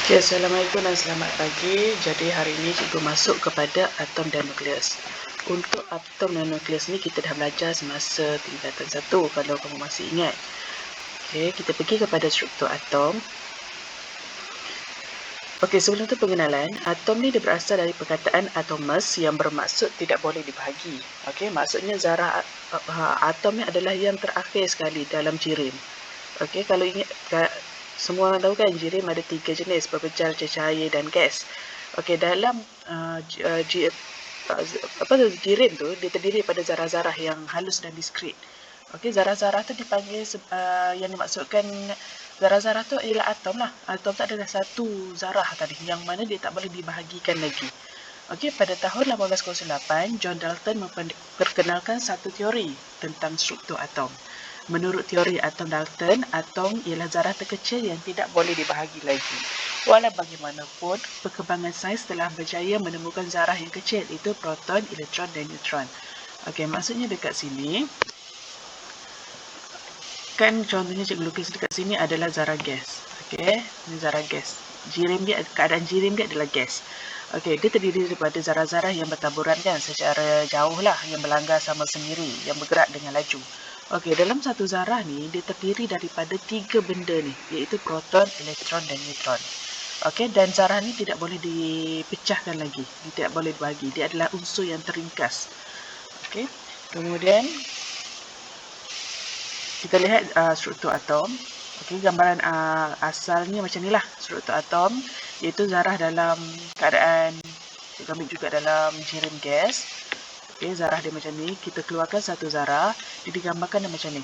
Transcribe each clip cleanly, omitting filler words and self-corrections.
Okay, Assalamualaikum dan selamat pagi. Jadi hari ini cikgu masuk kepada atom dan nukleus. Untuk atom dan nukleus ni kita dah belajar semasa tingkatan 1 kalau kamu masih ingat. Okay, kita pergi kepada struktur atom. Okey, sebelum tu pengenalan, atom ni dia berasal dari perkataan atomus yang bermaksud tidak boleh dibahagi. Okey, maksudnya zarah atom ni adalah yang terakhir sekali dalam jirim. Okey, kalau ingat semua orang tahu kan jirim ada 3 jenis, pepecah, cahaya dan gas. Okey, dalam jirim tu dia terdiri pada zarah-zarah yang halus dan diskret. Okey, zarah-zarah tu dipanggil yang dimaksudkan zarah-zarah tu ialah atom lah. Atom tu adalah satu zarah tadi yang mana dia tak boleh dibahagikan lagi. Okey, pada tahun 1808, John Dalton memperkenalkan satu teori tentang struktur atom. Menurut teori atom Dalton, atom ialah zarah terkecil yang tidak boleh dibahagi lagi. Walau bagaimanapun, perkembangan sains telah berjaya menemukan zarah yang kecil, iaitu proton, elektron dan neutron. Okey, maksudnya dekat sini, kan contohnya cikgu lukis dekat sini adalah zarah gas. Okey, ini zarah gas. Keadaan jirim dia adalah gas. Okey, dia terdiri daripada zarah-zarah yang bertaburan kan secara jauh lah, yang berlanggar sama sendiri, yang bergerak dengan laju. Okey, dalam satu zarah ni, dia terdiri daripada 3 benda ni, iaitu proton, elektron dan neutron. Okey, dan zarah ni tidak boleh dipecahkan lagi, dia tidak boleh dibagi. Dia adalah unsur yang teringkas. Okey, kemudian kita lihat struktur atom. Okey, gambaran asalnya macam inilah struktur atom, iaitu zarah dalam keadaan kita ambil juga dalam jirim gas. Okey, zarah dia macam ni, kita keluarkan satu zarah, dia digambarkan macam ni.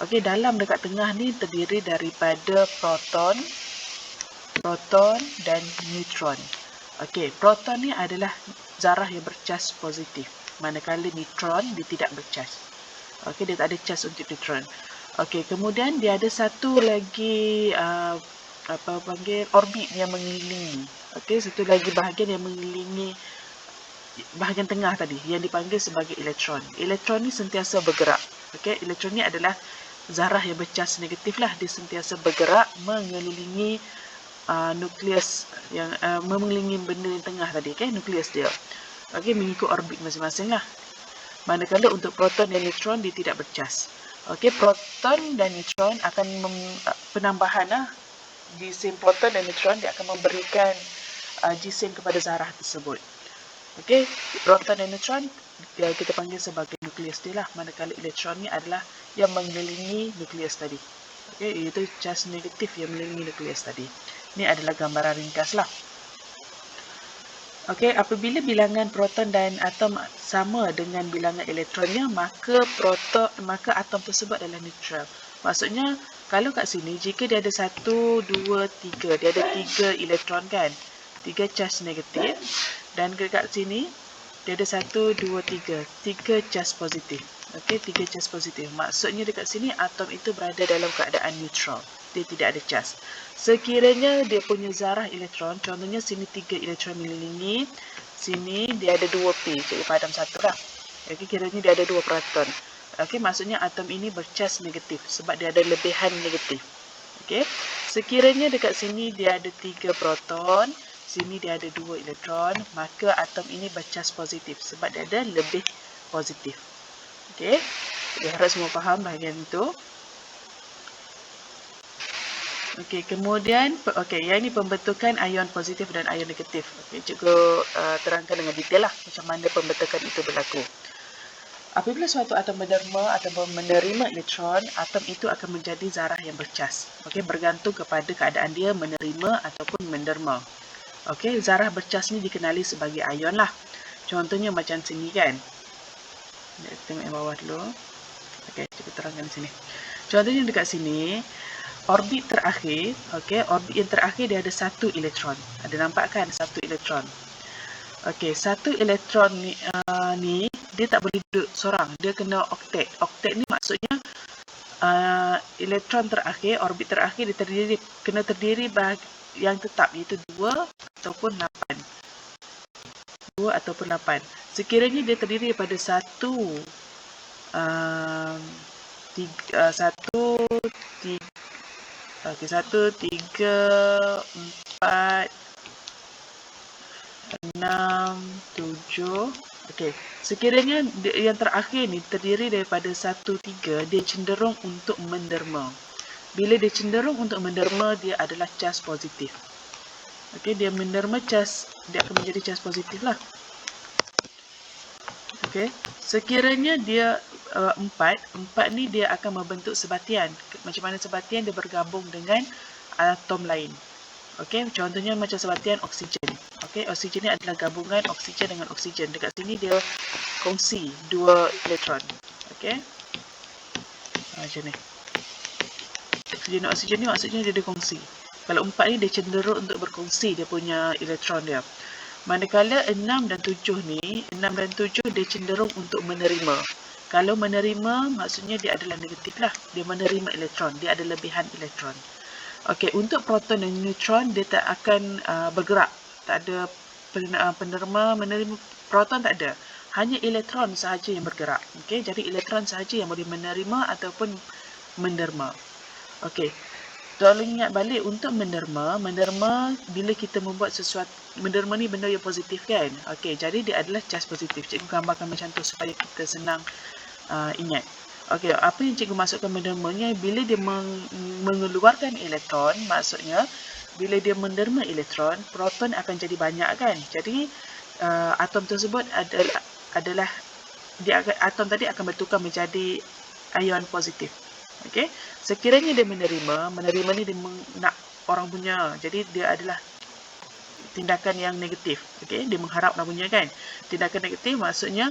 Okey, dalam dekat tengah ni terdiri daripada proton dan neutron. Okey, proton ni adalah zarah yang bercas positif, manakala neutron dia tidak bercas. Okey, dia tak ada cas untuk neutron. Okey, kemudian dia ada satu lagi orbit yang mengelilingi. Okey, satu lagi bahagian yang mengelilingi bahagian tengah tadi yang dipanggil sebagai elektron. Elektron ni sentiasa bergerak. Okey, elektron ni adalah zarah yang bercas negatif lah. Dia sentiasa bergerak mengelilingi nukleus yang mengelilingi benda yang tengah tadi, okey, nukleus dia. Okey, mengikut orbit masing-masing lah. Manakala untuk proton dan neutron dia tidak bercas. Okey, proton dan neutron akan penambahan jisim proton dan neutron dia akan memberikan jisim kepada zarah tersebut. Okey, proton dan neutron kita panggil sebagai nukleus dia lah, manakala elektron ni adalah yang mengelilingi nukleus tadi. Okey, iaitu cas negatif yang mengelilingi nukleus tadi. Ini adalah gambaran ringkas lah. Okey, apabila bilangan proton dan atom sama dengan bilangan elektronnya, maka atom tersebut adalah neutral. Maksudnya, kalau kat sini, jika dia ada 1, 2, 3, dia ada 3 elektron kan? 3 charge negatif. Dan dekat sini, dia ada 1, 2, 3. 3 charge positif. Okey, 3 charge positif. Maksudnya dekat sini, atom itu berada dalam keadaan neutral. Dia tidak ada charge. Sekiranya dia punya zarah elektron, contohnya sini 3 elektron mengelilingi, sini dia ada 2p, cikgu padam satu lah. Okey, kiranya dia ada 2 proton. Okey, maksudnya atom ini bercas negatif sebab dia ada lebihan negatif. Okey, sekiranya dekat sini dia ada 3 proton, sini dia ada 2 elektron, maka atom ini bercas positif sebab dia ada lebih positif. Okey, saya harap semua faham bahagian itu. Okey, kemudian yang ini pembentukan ion positif dan ion negatif. Okey, cikgu terangkan dengan detail lah macam mana pembentukan itu berlaku. Apabila suatu atom menderma atau menerima elektron, atom itu akan menjadi zarah yang bercas. Okey, bergantung kepada keadaan dia menerima ataupun menderma. Okey, zarah bercas ni dikenali sebagai ion lah. Contohnya macam sini kan. Tengok yang bawah dulu. Okey, cikgu terangkan di sini. Contohnya dekat sini, orbit terakhir, okey, orbit yang terakhir dia ada 1 elektron. Ada nampak kan 1 elektron. Okey, 1 elektron ni dia tak boleh duduk seorang, dia kena oktet. Oktet ni maksudnya elektron terakhir, orbit terakhir dia kena terdiri yang tetap, iaitu 2 ataupun 8. 2 ataupun 8. Sekiranya dia terdiri daripada 1 3 4, 6, 7. Okey, sekiranya yang terakhir ni terdiri daripada 1, 3, dia cenderung untuk menderma. Bila dia cenderung untuk menderma, dia adalah cas positif. Okey, dia menderma cas, dia akan menjadi cas positif lah. Okey, sekiranya dia 4 ni dia akan membentuk sebatian. Macam mana sebatian? Dia bergabung dengan atom lain. Okey, contohnya macam sebatian oksigen. Okey, oksigen ni adalah gabungan oksigen dengan oksigen. Dekat sini dia kongsi 2 elektron. Okey. Macam ni. Oksigen dan oksigen ni maksudnya dia kongsi. Kalau 4 ni dia cenderung untuk berkongsi dia punya elektron dia. Manakala 6 dan 7 ni, 6 dan 7 dia cenderung untuk menerima. Kalau menerima maksudnya dia adalah negatif lah. Dia menerima elektron, dia ada lebihan elektron. Okey, untuk proton dan neutron dia tak akan bergerak. Tak ada penerima menerima proton, tak ada. Hanya elektron sahaja yang bergerak. Okey, jadi elektron sahaja yang boleh menerima ataupun menderma. Okey. Tolong ingat balik untuk menderma bila kita membuat sesuatu, menderma ni benda yang positif kan. Okey, jadi dia adalah cas positif. Cikgu gambarkan macam tu supaya kita senang ingat. Okey, apa yang cikgu masukkan mendermanya, bila dia mengeluarkan elektron, maksudnya bila dia menderma elektron, proton akan jadi banyak kan. Jadi atom tersebut adalah atom tadi akan bertukar menjadi ion positif. Okey, sekiranya dia menerima ni dia nak orang punya, jadi dia adalah tindakan yang negatif. Okey, dia mengharap orang punya kan. Tindakan negatif maksudnya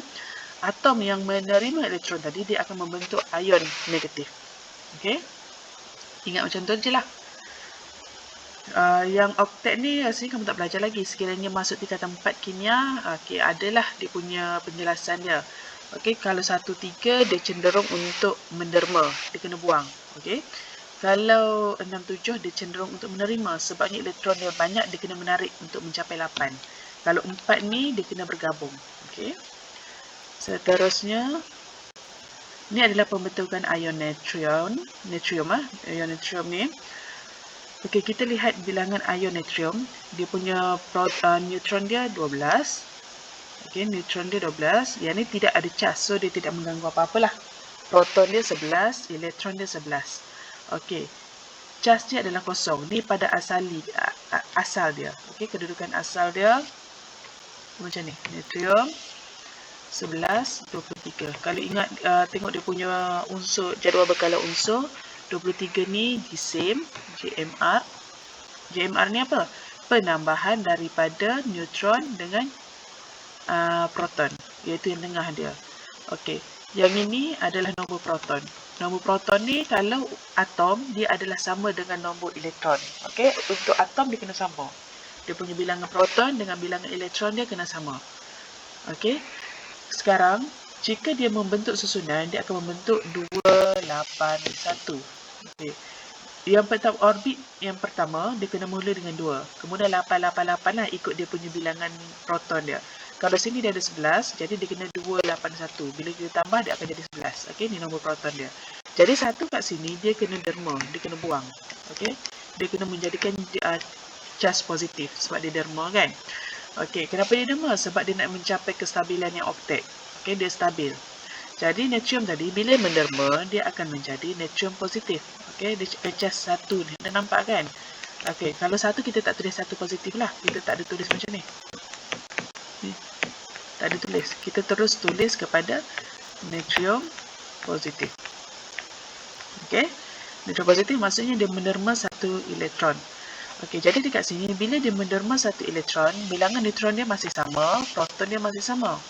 atom yang menerima elektron tadi dia akan membentuk ion negatif. Okey, ingat macam tu je lah. Yang oktet ni rasanya kamu tak belajar lagi. Sekiranya masuk tingkatan 4 kimia, okey, adalah dia punya penjelasan dia. Okey, kalau 1, 3 dia cenderung untuk menderma, dia kena buang. Okey. Kalau 6, 7 dia cenderung untuk menerima, sebabnya elektron dia banyak, dia kena menarik untuk mencapai 8. Kalau 4 ni dia kena bergabung. Okey. Seterusnya ni adalah pembentukan ion natrium. Ion natrium ni. Okey, kita lihat bilangan ion natrium. Dia punya neutron dia 12. Okey, neutron dia 12. Yang ni tidak ada cas, so dia tidak mengganggu apa-apalah. Proton dia 11, elektron dia 11. Okey, cas dia adalah kosong. Ni pada asal dia. Okey, kedudukan asal dia macam ni. Natrium 11, 23. Kalau ingat tengok dia punya unsur, jadual berkala unsur, 23 ni GSAM, GMR. GMR ni apa? Penambahan daripada neutron dengan proton, iaitu yang tengah dia. Okey, yang ini adalah nombor proton. Nombor proton ni kalau atom dia adalah sama dengan nombor elektron. Okey, untuk atom dia kena sama. Dia punya bilangan proton dengan bilangan elektron dia kena sama. Okey. Sekarang jika dia membentuk susunan, dia akan membentuk 281. Okey. Yang pertama, orbit yang pertama dia kena mula dengan 2. Kemudian 888 lah ikut dia punya bilangan proton dia. Kalau sini dia ada 11, jadi dia kena 281. Bila kita tambah, dia akan jadi 11. Okey, ni nombor proton dia. Jadi satu kat sini, dia kena derma, dia kena buang. Okey, dia kena menjadikan cas positif sebab dia derma kan. Okey, kenapa dia derma? Sebab dia nak mencapai kestabilan yang oktet. Okey, dia stabil. Jadi natrium tadi, bila menderma, dia akan menjadi natrium positif. Okey, dia cas 1 ni. Dah nampak kan? Okey, kalau 1 kita tak tulis 1 positif lah. Kita tak ada tulis macam ni. Tak ada tulis. Kita terus tulis kepada natrium positif. Okey. Natrium positif maksudnya dia menderma 1 elektron. Okey, jadi dekat sini bila dia menderma 1 elektron, bilangan neutron dia masih sama, proton dia masih sama.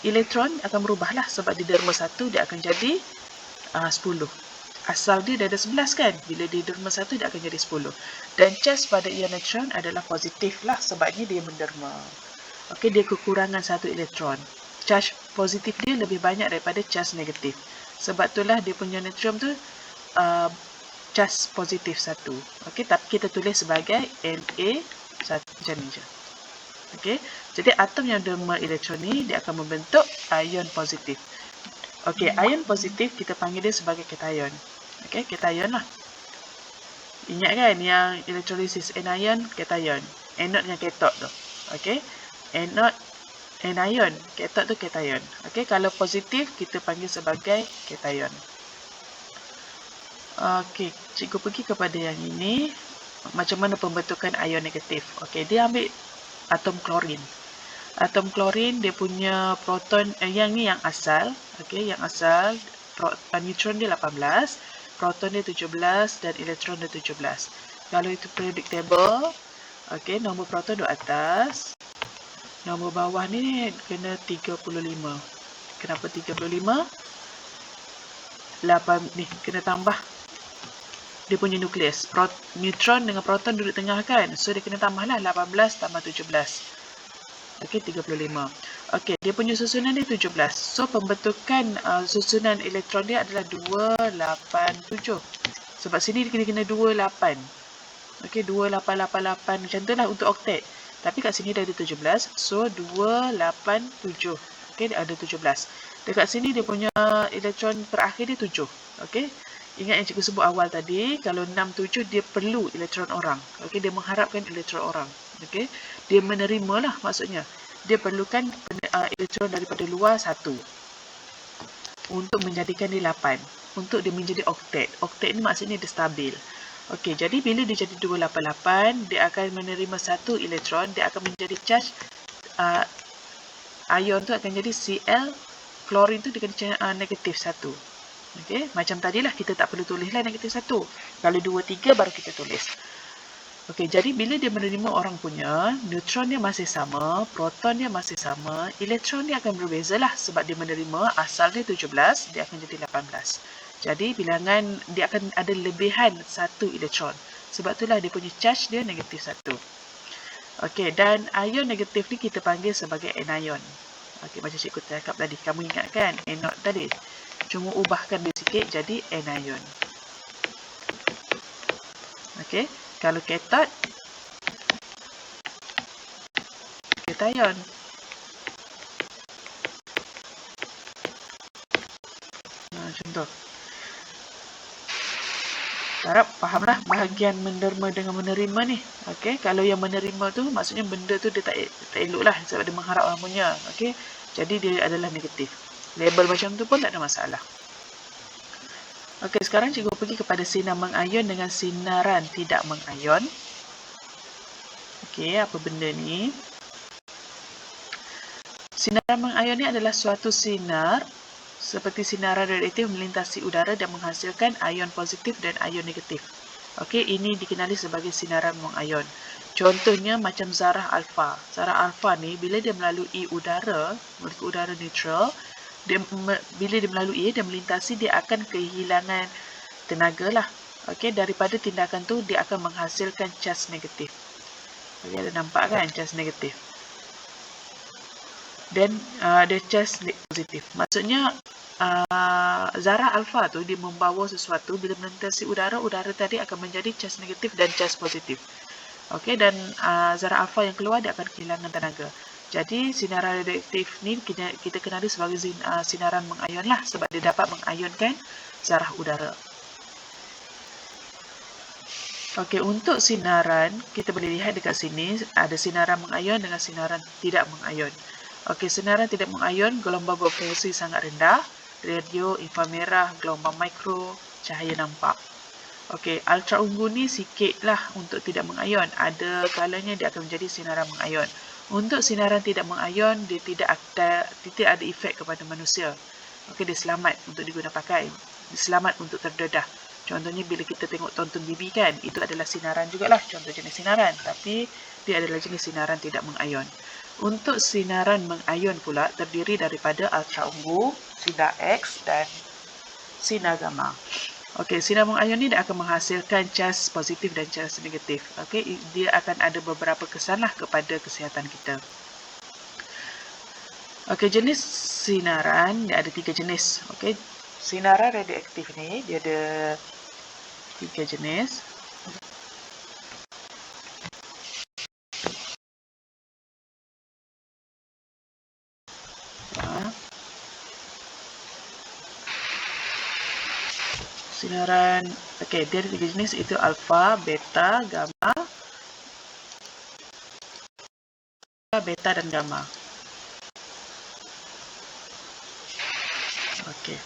Elektron akan berubahlah sebab dia derma 1, dia akan jadi 10. Asal dia dah ada 11 kan? Bila dia derma 1, dia akan jadi 10. Dan cas pada ion neutron adalah positif lah sebabnya dia menderma. Okey, dia kekurangan 1 elektron. Charge positif dia lebih banyak daripada charge negatif. Sebab itulah dia punya neutron tu charge positif 1. Okey, tapi kita tulis sebagai Na1 macam ni je. Okey, jadi atom yang derma elektron ni dia akan membentuk ion positif. Okey, ion positif kita panggil dia sebagai cation. Okey, cation lah. Ingat kan yang elektrolisis anion, cation. Anode dengan cathode tu. Okey. Anode, anion. Cathode tu cation. Okey, kalau positif kita panggil sebagai cation. Okey, cikgu pergi kepada yang ini. Macam mana pembentukan ion negatif. Okey, dia ambil atom klorin. Atom klorin dia punya proton, yang ni yang asal. Okey, yang asal neutron dia 18, proton dia 17 dan elektron dia 17. Kalau itu periodic table, okey, nombor proton duduk atas. Nombor bawah ni kena 35. Kenapa 35? 8 ni kena tambah dia punya nukleus. Neutron dengan proton duduk tengah kan. So dia kena tambahlah 18 tambah 17. Okey, 35. Okey, dia punya susunan dia 17. So pembentukan susunan elektron dia adalah 287. Sebab sini dia kena 28. Okey, 2888 macam tu lah untuk oktet. Tapi kat sini dia ada 17. So 287. Okey, dia ada 17. Dekat sini dia punya elektron terakhir dia 7. Okey. Ingat yang cikgu sebut awal tadi, kalau 67 dia perlu elektron orang. Okey, dia mengharapkan elektron orang. Okey. Dia menerima lah maksudnya. Dia perlukan elektron daripada luar 1 untuk menjadikan dia 8. Untuk dia menjadi oktet. Oktet ni maksudnya dia stabil. Okey, jadi bila dia jadi 288, dia akan menerima 1 elektron, dia akan menjadi charge ion tu akan jadi Cl, klorin tu dia akan negatif 1. Okey, macam tadilah kita tak perlu tulislah negatif 1. Kalau 2, 3 baru kita tulis. Okey, jadi bila dia menerima orang punya, neutron dia masih sama, proton dia masih sama, elektron dia akan berbeza lah sebab dia menerima asal dia 17, dia akan jadi 18. Jadi bilangan dia akan ada lebihan 1 elektron. Sebab itulah dia punya charge dia negatif 1. Okey, dan ion negatif ni kita panggil sebagai anion. Okey, macam cikgu cakap tadi, kamu ingat kan anode tadi? Cuma ubahkan dia sikit jadi anion. Okey, kalau cathode, cation. Macam tu. Harap fahamlah bahagian menerima dengan menerima ni. Okey, kalau yang menerima tu maksudnya benda tu dia tak elok lah sebab dia mengharap orang punya. Okey, jadi dia adalah negatif. Label macam tu pun tak ada masalah. Okey, sekarang cikgu pergi kepada sinar mengayon dengan sinaran tidak mengayon. Okey, apa benda ni? Sinaran mengayon ni adalah suatu sinar seperti sinaran radioaktif melintasi udara dan menghasilkan ion positif dan ion negatif. Okey, ini dikenali sebagai sinaran mengayon. Contohnya macam zarah alfa. Zarah alfa ni bila dia melalui udara, udara neutral, bila dia melalui, dia melintasi, dia akan kehilangan tenaga lah. Okey, daripada tindakan tu dia akan menghasilkan charge negatif. Okey, ada nampak kan charge negatif? Dan ada charge positif. Maksudnya zarah alfa tu dia membawa sesuatu, bila melintasi udara, udara tadi akan menjadi charge negatif dan charge positif. Okey, dan zarah alfa yang keluar dia akan kehilangan tenaga. Jadi sinaran radioaktif ni kita kenali sebagai sinaran mengayon lah sebab dia dapat mengayonkan zarah udara. Okey, untuk sinaran kita boleh lihat dekat sini ada sinaran mengayon dengan sinaran tidak mengayon. Okey, sinaran tidak mengayon gelombang berfungsi sangat rendah, radio, inframerah, gelombang mikro, cahaya nampak. Okey, ultra ungu ni sikitlah untuk tidak mengayon. Ada kalanya dia akan menjadi sinaran mengayon. Untuk sinaran tidak mengayon, dia tidak ada efek kepada manusia. Okey, dia selamat untuk diguna pakai. Dia selamat untuk terdedah. Contohnya bila kita tengok tonton TV kan, itu adalah sinaran jugalah, contoh jenis sinaran. Tapi dia adalah jenis sinaran tidak mengayon. Untuk sinaran mengayon pula terdiri daripada ultra ungu, sinar X dan sinar gamma. Okey, sinar mengayon ni dia akan menghasilkan charge positif dan charge negatif. Okey, dia akan ada beberapa kesanlah kepada kesihatan kita. Okey, jenis sinaran dia ada 3 jenis. Okey, sinaran radioaktif ni dia ada 3 jenis. Sinaran, okey, dia ada 3 jenis, itu alfa, beta, gamma. Beta dan gamma. Okey.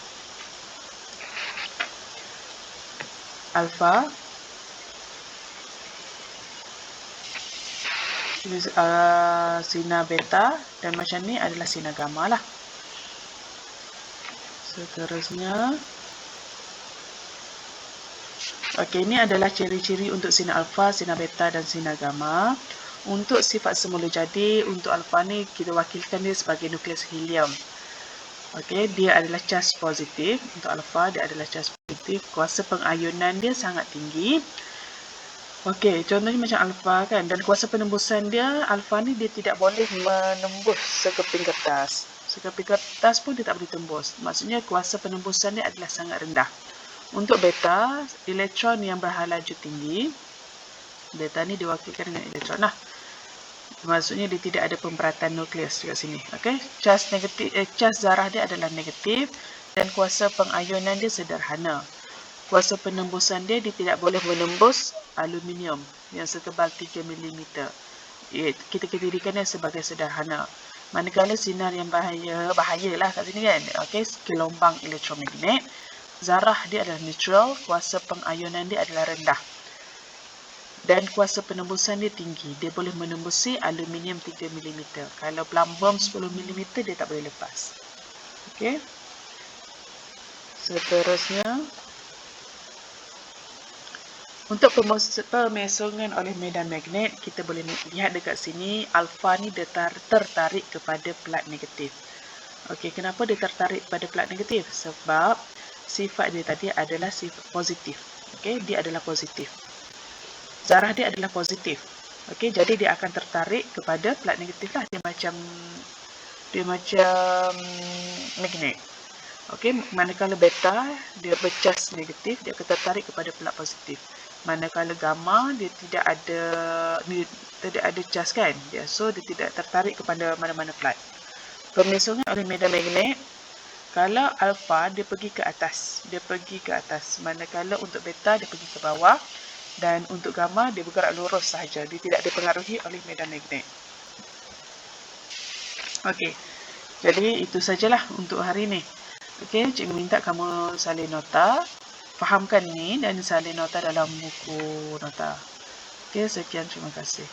Alfa sinar beta, dan macam ni adalah sinar gamma lah. Seterusnya, okey, ini adalah ciri-ciri untuk sinar alfa, sinar beta dan sinar gamma. Untuk sifat semula jadi, untuk alfa ni kita wakilkan dia sebagai nukleus helium. Okey, dia adalah cas positif. Untuk alfa dia adalah cas positif. Kuasa pengayunan dia sangat tinggi. Okey, contohnya macam alfa kan, dan kuasa penembusan dia, alfa ni dia tidak boleh menembus sekeping kertas. Sekeping kertas pun dia tak boleh tembus. Maksudnya kuasa penembusan dia adalah sangat rendah. Untuk beta, elektron yang berhalaju tinggi. Beta ni diwakilkan dengan elektron lah. Maksudnya dia tidak ada pemberatan nukleus dekat sini. Okey, cas negatif, cas zarah dia adalah negatif dan kuasa pengayunan dia sederhana. Kuasa penembusan dia tidak boleh menembus aluminium yang setebal 3 mm. Kita dirikannya sebagai sederhana. Manakala sinar yang bahayalah kat sini kan. Okey, gelombang elektromagnet. Zarah dia adalah neutral, kuasa pengayunan dia adalah rendah. Dan kuasa penembusan dia tinggi. Dia boleh menembusi aluminium 3 mm. Kalau plumbum 10 mm dia tak boleh lepas. Okey. Seterusnya, untuk pemesongan oleh medan magnet, kita boleh lihat dekat sini, alfa ni dia tertarik kepada plat negatif. Okey, kenapa dia tertarik pada plat negatif? Sebab sifat dia tadi adalah sifat positif. Okey, dia adalah positif. Zarah dia adalah positif. Okey, jadi dia akan tertarik kepada plat negatif lah. Dia macam magnet. Okey, manakala beta dia bercas negatif, dia akan tertarik kepada plat positif. Manakala gamma dia tidak ada cas kan, so dia tidak tertarik kepada mana-mana plat. Pemesongan oleh medan magnet, kalau alfa dia pergi ke atas, manakala untuk beta dia pergi ke bawah, dan untuk gamma dia bergerak lurus sahaja, dia tidak dipengaruhi oleh medan magnet. Okey, jadi itu sajalah untuk hari ni. Okey, cikgu minta kamu salin nota. Fahamkan ni dan salin nota dalam buku nota. Okey, sekian, terima kasih.